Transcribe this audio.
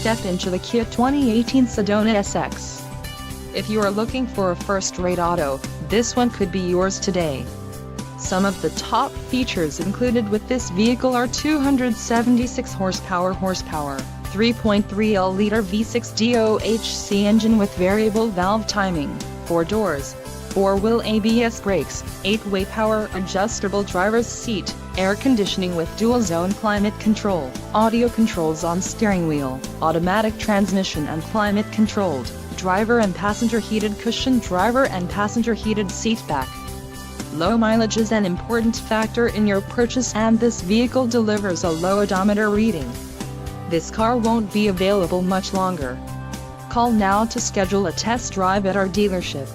step into the Kia 2018 Sedona SX. If you are looking for a first-rate auto, this one could be yours today. Some of the top features included with this vehicle are 276 horsepower, 3.3L V6 DOHC engine with variable valve timing, 4 doors, 4-wheel ABS brakes, 8-way power adjustable driver's seat, air conditioning with dual-zone climate control, audio controls on steering wheel, automatic transmission and climate-controlled, driver and passenger heated cushion, driver and passenger heated seat back. Low mileage is an important factor in your purchase, and this vehicle delivers a low odometer reading. This car won't be available much longer. Call now to schedule a test drive at our dealership.